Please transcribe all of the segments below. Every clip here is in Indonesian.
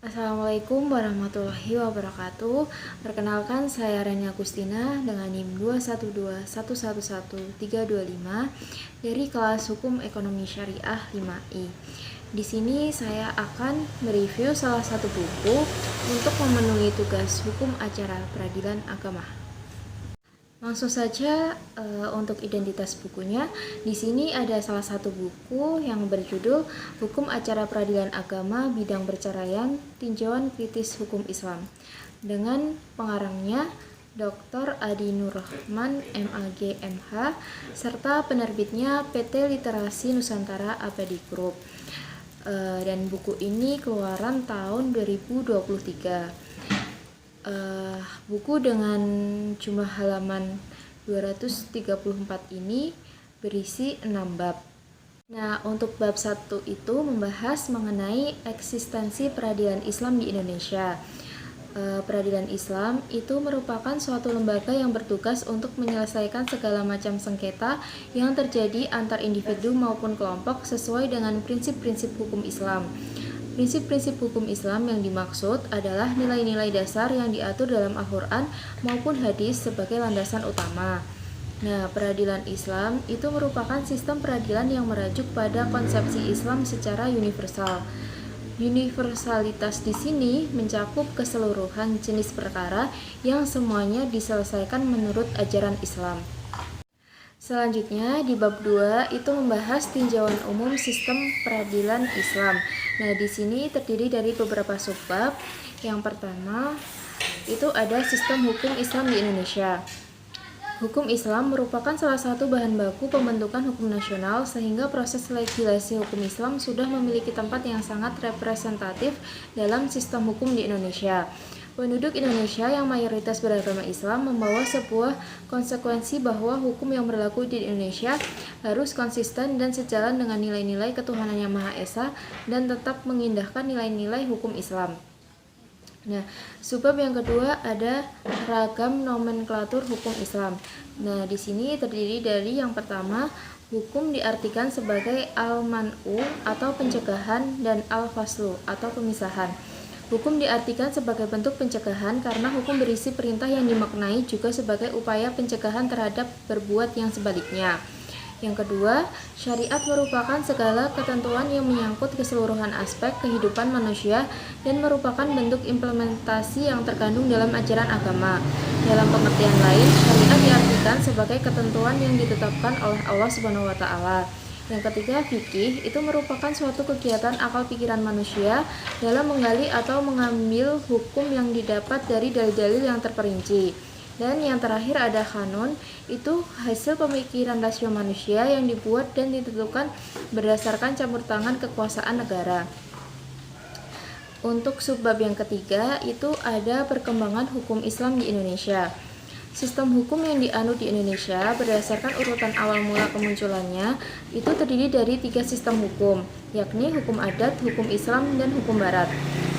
Assalamualaikum warahmatullahi wabarakatuh. Perkenalkan, saya Rania Agustina dengan NIM 212111325 dari kelas Hukum Ekonomi Syariah 5I. Di sini saya akan mereview salah satu buku untuk memenuhi tugas hukum acara peradilan agama. Langsung saja untuk identitas bukunya. Di sini ada salah satu buku yang berjudul Hukum Acara Peradilan Agama Bidang Perceraian Tinjauan Kritis Hukum Islam dengan pengarangnya Dr. Adi Nurrahman MAG MH serta penerbitnya PT Literasi Nusantara Abadi Group. Dan buku ini keluaran tahun 2023. Buku dengan jumlah halaman 234 ini berisi 6 bab. Nah, untuk bab 1 itu membahas mengenai eksistensi peradilan Islam di Indonesia. Peradilan Islam itu merupakan suatu lembaga yang bertugas untuk menyelesaikan segala macam sengketa yang terjadi antar individu maupun kelompok sesuai dengan prinsip-prinsip hukum Islam. Prinsip-prinsip hukum Islam yang dimaksud adalah nilai-nilai dasar yang diatur dalam Al-Quran maupun hadis sebagai landasan utama. Nah, peradilan Islam itu merupakan sistem peradilan yang merujuk pada konsepsi Islam secara universal. Universalitas di sini mencakup keseluruhan jenis perkara yang semuanya diselesaikan menurut ajaran Islam. Selanjutnya di bab 2 itu membahas tinjauan umum sistem peradilan Islam. Nah, di sini terdiri dari beberapa subbab. Yang pertama itu ada sistem hukum Islam di Indonesia. Hukum Islam merupakan salah satu bahan baku pembentukan hukum nasional sehingga proses legislasi hukum Islam sudah memiliki tempat yang sangat representatif dalam sistem hukum di Indonesia. Penduduk Indonesia yang mayoritas beragama Islam membawa sebuah konsekuensi bahwa hukum yang berlaku di Indonesia harus konsisten dan sejalan dengan nilai-nilai ketuhanan yang Maha Esa dan tetap mengindahkan nilai-nilai hukum Islam. Nah, subbab yang kedua ada ragam nomenklatur hukum Islam. Nah, di sini terdiri dari yang pertama, hukum diartikan sebagai al-man'u atau pencegahan dan al-faslu atau pemisahan. Hukum diartikan sebagai bentuk pencegahan karena hukum berisi perintah yang dimaknai juga sebagai upaya pencegahan terhadap berbuat yang sebaliknya. Yang kedua, syariat merupakan segala ketentuan yang menyangkut keseluruhan aspek kehidupan manusia dan merupakan bentuk implementasi yang terkandung dalam ajaran agama. Dalam pengertian lain, syariat diartikan sebagai ketentuan yang ditetapkan oleh Allah Subhanahu wa taala. Yang ketiga, fikih itu merupakan suatu kegiatan akal pikiran manusia dalam menggali atau mengambil hukum yang didapat dari dalil-dalil yang terperinci. Dan yang terakhir ada kanun, itu hasil pemikiran rasio manusia yang dibuat dan ditentukan berdasarkan campur tangan kekuasaan negara. Untuk subbab yang ketiga itu ada perkembangan hukum Islam di Indonesia. Sistem hukum yang dianut di Indonesia berdasarkan urutan awal mula kemunculannya itu terdiri dari 3 sistem hukum, yakni hukum adat, hukum Islam, dan hukum barat.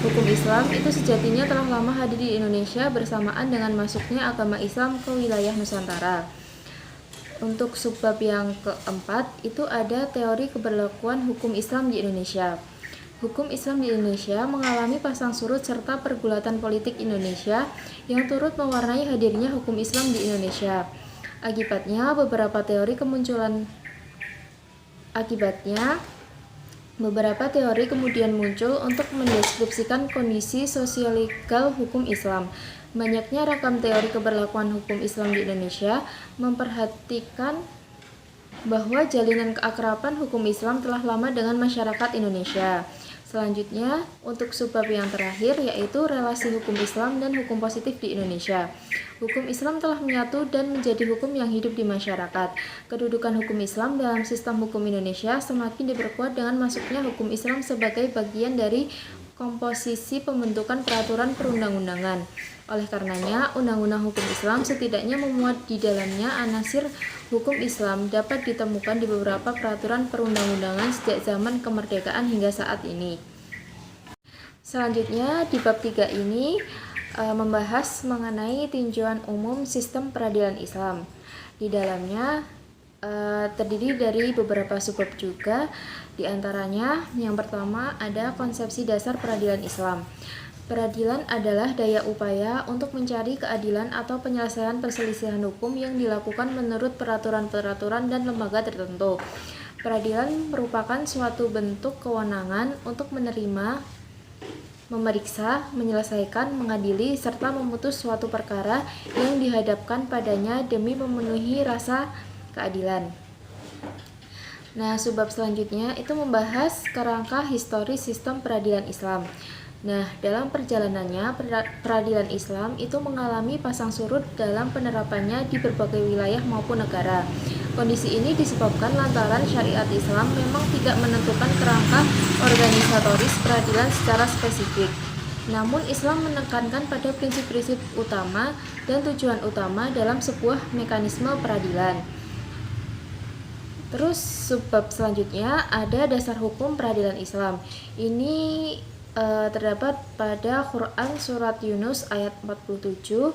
Hukum Islam itu sejatinya telah lama hadir di Indonesia bersamaan dengan masuknya agama Islam ke wilayah Nusantara. Untuk subbab yang keempat itu ada teori keberlakuan hukum Islam di Indonesia. Hukum Islam di Indonesia mengalami pasang surut serta pergulatan politik Indonesia yang turut mewarnai hadirnya hukum Islam di Indonesia. Akibatnya, beberapa teori kemudian muncul untuk mendeskripsikan kondisi sosial-legal hukum Islam. Banyaknya ragam teori keberlakuan hukum Islam di Indonesia memperhatikan bahwa jalinan keakraban hukum Islam telah lama dengan masyarakat Indonesia. Selanjutnya, untuk subbab yang terakhir yaitu relasi hukum Islam dan hukum positif di Indonesia. Hukum Islam telah menyatu dan menjadi hukum yang hidup di masyarakat. Kedudukan hukum Islam dalam sistem hukum Indonesia semakin diperkuat dengan masuknya hukum Islam sebagai bagian dari komposisi pembentukan peraturan perundang-undangan. Oleh karenanya, undang-undang hukum Islam setidaknya memuat di dalamnya anasir hukum Islam dapat ditemukan di beberapa peraturan perundang-undangan sejak zaman kemerdekaan hingga saat ini. Selanjutnya, di bab 3 ini membahas mengenai tinjauan umum sistem peradilan Islam. Di dalamnya terdiri dari beberapa subbab juga. Di antaranya, yang pertama ada konsepsi dasar peradilan Islam. Peradilan adalah daya upaya untuk mencari keadilan atau penyelesaian perselisihan hukum yang dilakukan menurut peraturan-peraturan dan lembaga tertentu. Peradilan merupakan suatu bentuk kewenangan untuk menerima, memeriksa, menyelesaikan, mengadili, serta memutus suatu perkara yang dihadapkan padanya demi memenuhi rasa keadilan. Nah, subbab selanjutnya itu membahas kerangka historis sistem peradilan Islam. Nah, dalam perjalanannya, peradilan Islam itu mengalami pasang surut dalam penerapannya di berbagai wilayah maupun negara. Kondisi ini disebabkan lantaran syariat Islam memang tidak menentukan kerangka organisatoris peradilan secara spesifik. Namun, Islam menekankan pada prinsip-prinsip utama dan tujuan utama dalam sebuah mekanisme peradilan. Terus subbab selanjutnya ada dasar hukum peradilan Islam. Ini terdapat pada Quran Surat Yunus ayat 47,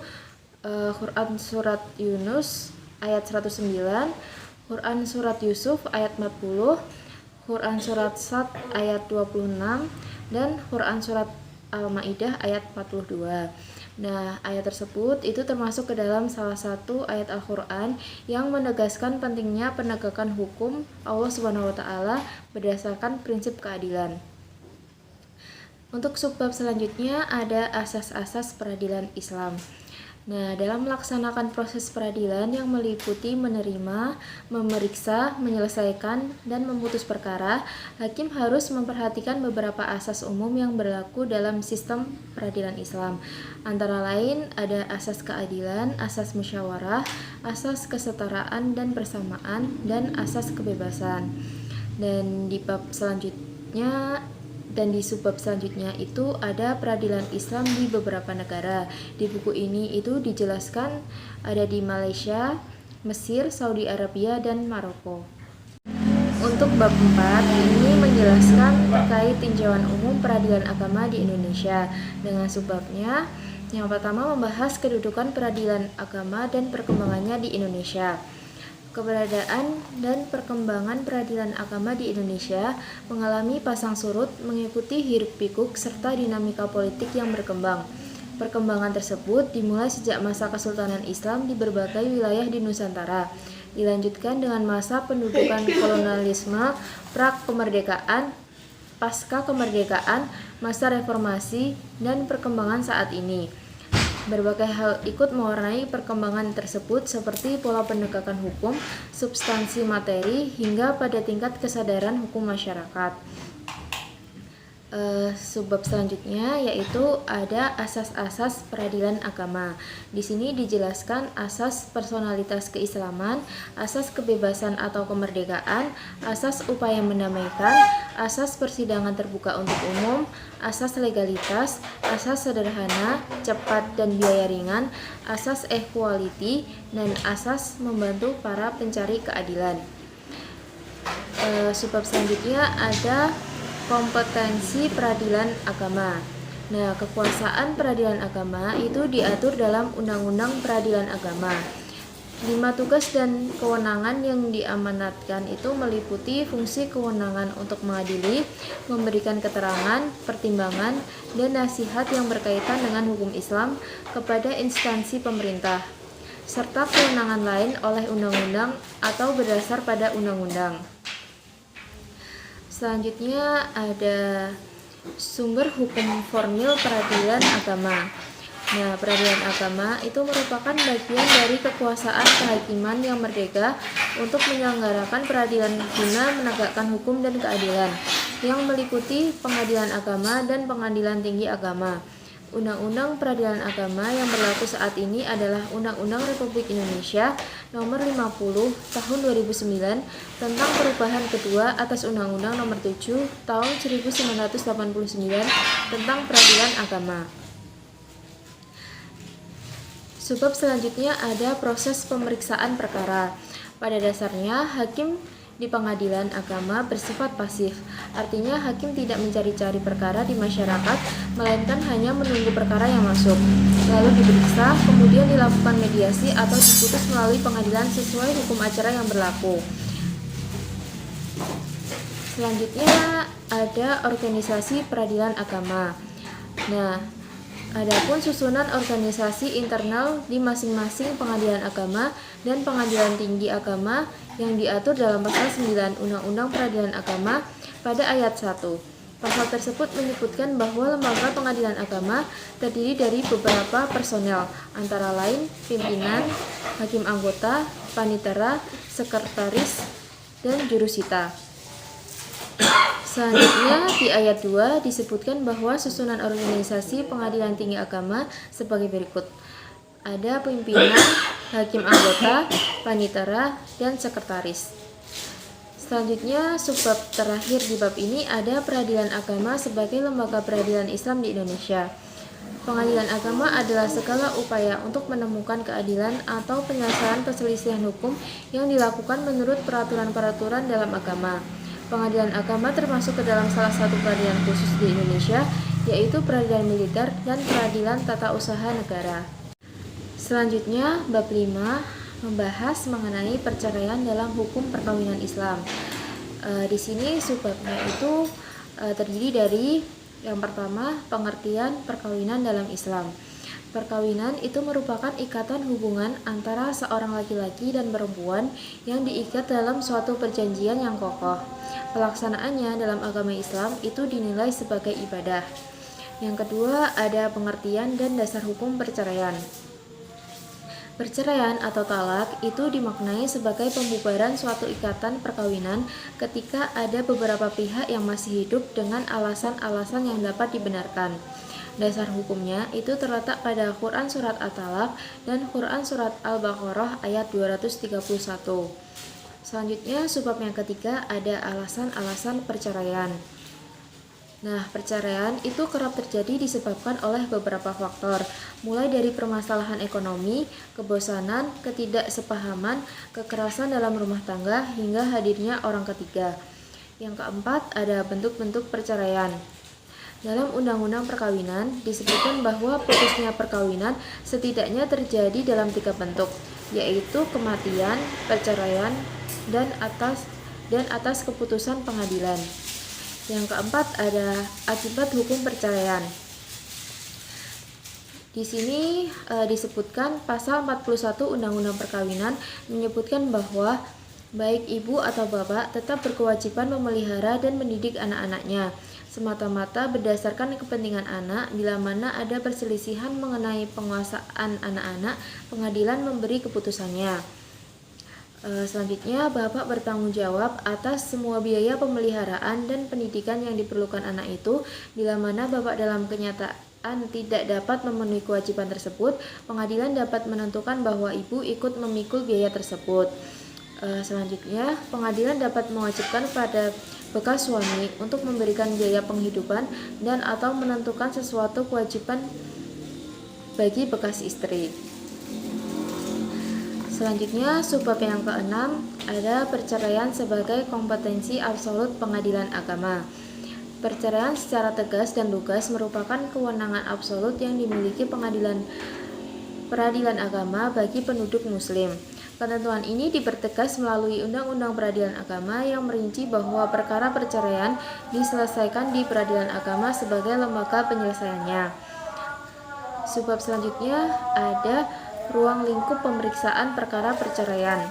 Quran Surat Yunus ayat 109, Quran Surat Yusuf ayat 40, Quran Surat Sad ayat 26, dan Quran Surat Al-Ma'idah ayat 42. Nah, ayat tersebut itu termasuk ke dalam salah satu ayat Al-Quran yang menegaskan pentingnya penegakan hukum Allah Subhanahu wa Ta'ala berdasarkan prinsip keadilan. Untuk subbab selanjutnya ada asas-asas peradilan Islam. Nah, dalam melaksanakan proses peradilan yang meliputi menerima, memeriksa, menyelesaikan, dan memutus perkara, hakim harus memperhatikan beberapa asas umum yang berlaku dalam sistem peradilan Islam. Antara lain ada asas keadilan, asas musyawarah, asas kesetaraan dan persamaan, dan asas kebebasan. Dan di subbab selanjutnya itu ada peradilan Islam di beberapa negara. Di buku ini itu dijelaskan ada di Malaysia, Mesir, Saudi Arabia, dan Maroko. Untuk bab 4 ini menjelaskan terkait tinjauan umum peradilan agama di Indonesia. Dengan subbabnya, yang pertama membahas kedudukan peradilan agama dan perkembangannya di Indonesia. Keberadaan dan perkembangan peradilan agama di Indonesia mengalami pasang surut mengikuti hiruk-pikuk serta dinamika politik yang berkembang. Perkembangan tersebut dimulai sejak masa Kesultanan Islam di berbagai wilayah di Nusantara, dilanjutkan dengan masa pendudukan kolonialisme, pra-kemerdekaan, pasca kemerdekaan, masa reformasi, dan perkembangan saat ini. Berbagai hal ikut mewarnai perkembangan tersebut seperti pola penegakan hukum, substansi materi, hingga pada tingkat kesadaran hukum masyarakat. Subbab selanjutnya yaitu ada asas-asas peradilan agama. Di sini dijelaskan asas personalitas keislaman, asas kebebasan atau kemerdekaan, asas upaya mendamaikan, asas persidangan terbuka untuk umum, asas legalitas, asas sederhana, cepat dan biaya ringan, asas equality, dan asas membantu para pencari keadilan. Subbab selanjutnya ada kompetensi peradilan agama. Nah, kekuasaan peradilan agama itu diatur dalam Undang-Undang Peradilan Agama. 5 tugas dan kewenangan yang diamanatkan itu meliputi fungsi kewenangan untuk mengadili, memberikan keterangan, pertimbangan, dan nasihat yang berkaitan dengan hukum Islam kepada instansi pemerintah, serta kewenangan lain oleh undang-undang atau berdasar pada undang-undang. Selanjutnya ada sumber hukum formil peradilan agama. Nah, peradilan agama itu merupakan bagian dari kekuasaan kehakiman yang merdeka untuk menyelenggarakan peradilan guna menegakkan hukum dan keadilan, yang meliputi pengadilan agama dan pengadilan tinggi agama. Undang-Undang Peradilan Agama yang berlaku saat ini adalah Undang-Undang Republik Indonesia Nomor 50 Tahun 2009 tentang perubahan kedua atas Undang-Undang Nomor 7 Tahun 1989 tentang Peradilan Agama. Subbab selanjutnya ada proses pemeriksaan perkara. Pada dasarnya, hakim di pengadilan agama bersifat pasif, artinya hakim tidak mencari-cari perkara di masyarakat, melainkan hanya menunggu perkara yang masuk, lalu diperiksa, kemudian dilakukan mediasi atau diputus melalui pengadilan sesuai hukum acara yang berlaku. Selanjutnya ada organisasi peradilan agama. Nah, adapun susunan organisasi internal di masing-masing pengadilan agama dan pengadilan tinggi agama yang diatur dalam pasal 9 Undang-Undang Peradilan Agama pada ayat 1. Pasal tersebut menyebutkan bahwa lembaga pengadilan agama terdiri dari beberapa personel, antara lain pimpinan, hakim anggota, panitera, sekretaris, dan jurusita. Selanjutnya di ayat 2 disebutkan bahwa susunan organisasi pengadilan tinggi agama sebagai berikut. Ada pimpinan, hakim anggota, panitera, dan sekretaris. Selanjutnya subbab terakhir di bab ini ada peradilan agama sebagai lembaga peradilan Islam di Indonesia. Pengadilan agama adalah segala upaya untuk menemukan keadilan atau penyelesaian perselisihan hukum yang dilakukan menurut peraturan-peraturan dalam agama. Pengadilan agama termasuk ke dalam salah satu peradilan khusus di Indonesia, yaitu peradilan militer dan peradilan tata usaha negara. Selanjutnya, bab 5 membahas mengenai perceraian dalam hukum perkawinan Islam. Di sini subbabnya itu terdiri dari yang pertama, pengertian perkawinan dalam Islam. Perkawinan itu merupakan ikatan hubungan antara seorang laki-laki dan perempuan yang diikat dalam suatu perjanjian yang kokoh. Pelaksanaannya dalam agama Islam itu dinilai sebagai ibadah. Yang kedua, ada pengertian dan dasar hukum perceraian. Perceraian atau talak itu dimaknai sebagai pembubaran suatu ikatan perkawinan ketika ada beberapa pihak yang masih hidup dengan alasan-alasan yang dapat dibenarkan. Dasar hukumnya itu terletak pada Quran Surat At-Talaq dan Quran Surat Al-Baqarah ayat 231. Selanjutnya, subbab yang ketiga ada alasan-alasan perceraian. Nah, perceraian itu kerap terjadi disebabkan oleh beberapa faktor, mulai dari permasalahan ekonomi, kebosanan, ketidaksepahaman, kekerasan dalam rumah tangga, hingga hadirnya orang ketiga. Yang keempat, ada bentuk-bentuk perceraian. Dalam Undang-Undang Perkawinan disebutkan bahwa putusnya perkawinan setidaknya terjadi dalam 3 bentuk, yaitu kematian, perceraian, dan atas keputusan pengadilan. Yang keempat ada akibat hukum perceraian. Di sini disebutkan pasal 41 Undang-Undang Perkawinan menyebutkan bahwa baik ibu atau bapak tetap berkewajiban memelihara dan mendidik anak-anaknya semata-mata berdasarkan kepentingan anak. Bila mana ada perselisihan mengenai penguasaan anak-anak, pengadilan memberi keputusannya. Selanjutnya, bapak bertanggung jawab atas semua biaya pemeliharaan dan pendidikan yang diperlukan anak itu. Bila mana bapak dalam kenyataan tidak dapat memenuhi kewajiban tersebut, pengadilan dapat menentukan bahwa ibu ikut memikul biaya tersebut. Selanjutnya, pengadilan dapat mewajibkan pada bekas suami untuk memberikan biaya penghidupan dan atau menentukan sesuatu kewajiban bagi bekas istri. Selanjutnya, subbab yang keenam ada perceraian sebagai kompetensi absolut pengadilan agama. Perceraian secara tegas dan lugas merupakan kewenangan absolut yang dimiliki peradilan agama bagi penduduk muslim. Ketentuan ini dipertegas melalui Undang-Undang Peradilan Agama yang merinci bahwa perkara perceraian diselesaikan di peradilan agama sebagai lembaga penyelesaiannya. Subbab selanjutnya ada ruang lingkup pemeriksaan perkara perceraian.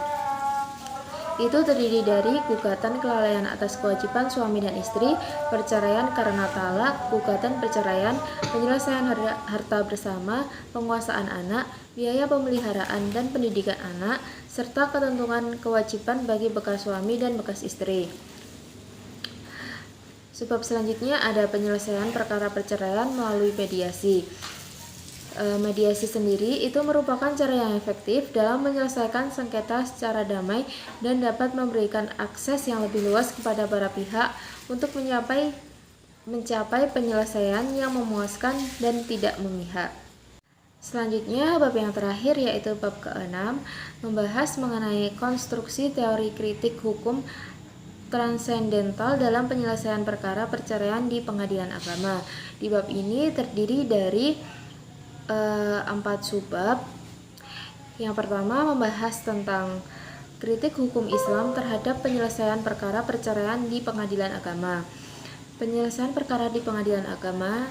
Itu terdiri dari gugatan kelalaian atas kewajiban suami dan istri, perceraian karena talak, gugatan perceraian, penyelesaian harta bersama, penguasaan anak, biaya pemeliharaan dan pendidikan anak, serta ketentuan kewajiban bagi bekas suami dan bekas istri. Subbab selanjutnya ada penyelesaian perkara perceraian melalui mediasi. Mediasi sendiri itu merupakan cara yang efektif dalam menyelesaikan sengketa secara damai dan dapat memberikan akses yang lebih luas kepada para pihak untuk mencapai penyelesaian yang memuaskan dan tidak memihak. Selanjutnya, bab yang terakhir yaitu bab ke-6 membahas mengenai konstruksi teori kritik hukum transendental dalam penyelesaian perkara perceraian di pengadilan agama. Di bab ini terdiri dari 4 subbab. Yang pertama membahas tentang kritik hukum Islam terhadap penyelesaian perkara perceraian di pengadilan agama. Penyelesaian perkara di pengadilan agama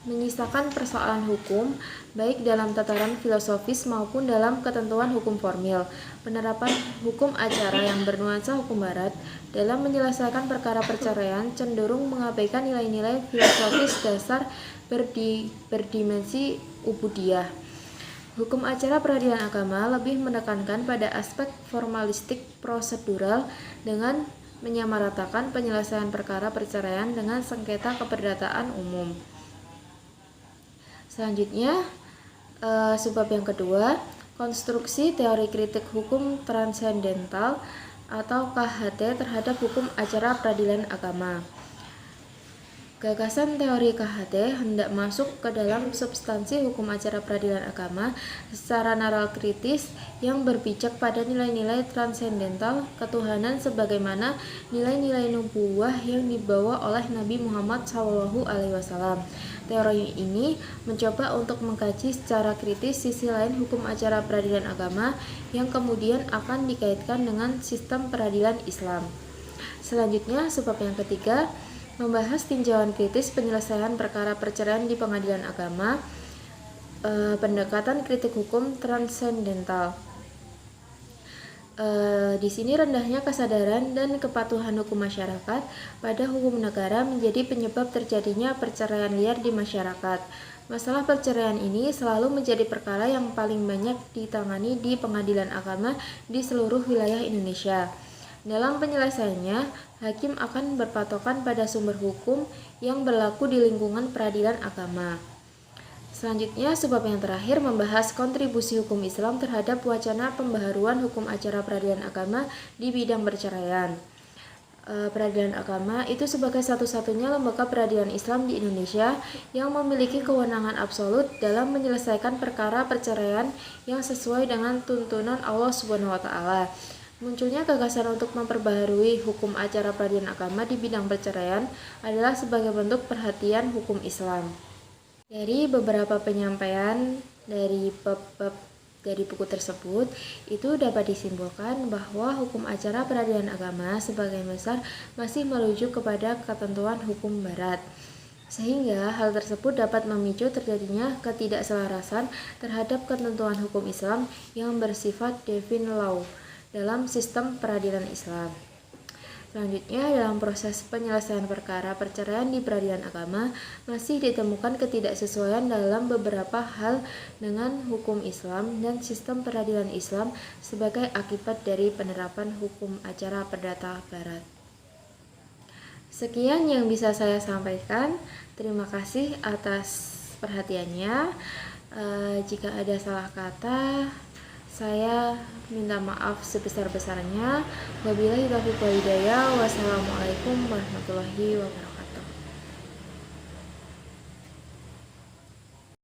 menyisakan persoalan hukum, baik dalam tataran filosofis maupun dalam ketentuan hukum formil. Penerapan hukum acara yang bernuansa hukum barat dalam menyelesaikan perkara perceraian cenderung mengabaikan nilai-nilai filosofis dasar berdimensi ubudiyah. Hukum acara peradilan agama lebih menekankan pada aspek formalistik prosedural dengan menyamaratakan penyelesaian perkara perceraian dengan sengketa keperdataan umum. Selanjutnya, subbab yang kedua, konstruksi teori kritik hukum transendental atau KHT terhadap hukum acara peradilan agama. Gagasan teori KHT hendak masuk ke dalam substansi hukum acara peradilan agama secara naral kritis yang berpijak pada nilai-nilai transendental ketuhanan sebagaimana nilai-nilai nubuwah yang dibawa oleh Nabi Muhammad SAW. Teori ini mencoba untuk mengkaji secara kritis sisi lain hukum acara peradilan agama yang kemudian akan dikaitkan dengan sistem peradilan Islam. Selanjutnya, subbab yang ketiga, membahas tinjauan kritis penyelesaian perkara perceraian di pengadilan agama, pendekatan kritik hukum transendental. Di sini rendahnya kesadaran dan kepatuhan hukum masyarakat pada hukum negara menjadi penyebab terjadinya perceraian liar di masyarakat. Masalah perceraian ini selalu menjadi perkara yang paling banyak ditangani di pengadilan agama di seluruh wilayah Indonesia. Dalam penyelesaiannya, hakim akan berpatokan pada sumber hukum yang berlaku di lingkungan peradilan agama. Selanjutnya, subbab yang terakhir membahas kontribusi hukum Islam terhadap wacana pembaharuan hukum acara peradilan agama di bidang perceraian. Peradilan agama itu sebagai satu-satunya lembaga peradilan Islam di Indonesia yang memiliki kewenangan absolut dalam menyelesaikan perkara perceraian yang sesuai dengan tuntunan Allah SWT. Munculnya gagasan untuk memperbaharui hukum acara peradilan agama di bidang perceraian adalah sebagai bentuk perhatian hukum Islam. Dari beberapa penyampaian dari bab-bab dari buku tersebut, itu dapat disimpulkan bahwa hukum acara peradilan agama sebagian besar masih merujuk kepada ketentuan hukum barat. Sehingga hal tersebut dapat memicu terjadinya ketidakselarasan terhadap ketentuan hukum Islam yang bersifat divine law dalam sistem peradilan Islam. Selanjutnya, dalam proses penyelesaian perkara perceraian di peradilan agama, masih ditemukan ketidaksesuaian dalam beberapa hal dengan hukum Islam dan sistem peradilan Islam sebagai akibat dari penerapan hukum acara perdata Barat. Sekian yang bisa saya sampaikan. Terima kasih atas perhatiannya. Jika ada salah kata, saya minta maaf sebesar-besarnya. Wabillahi taufiq wal hidayah. Wassalamualaikum warahmatullahi wabarakatuh.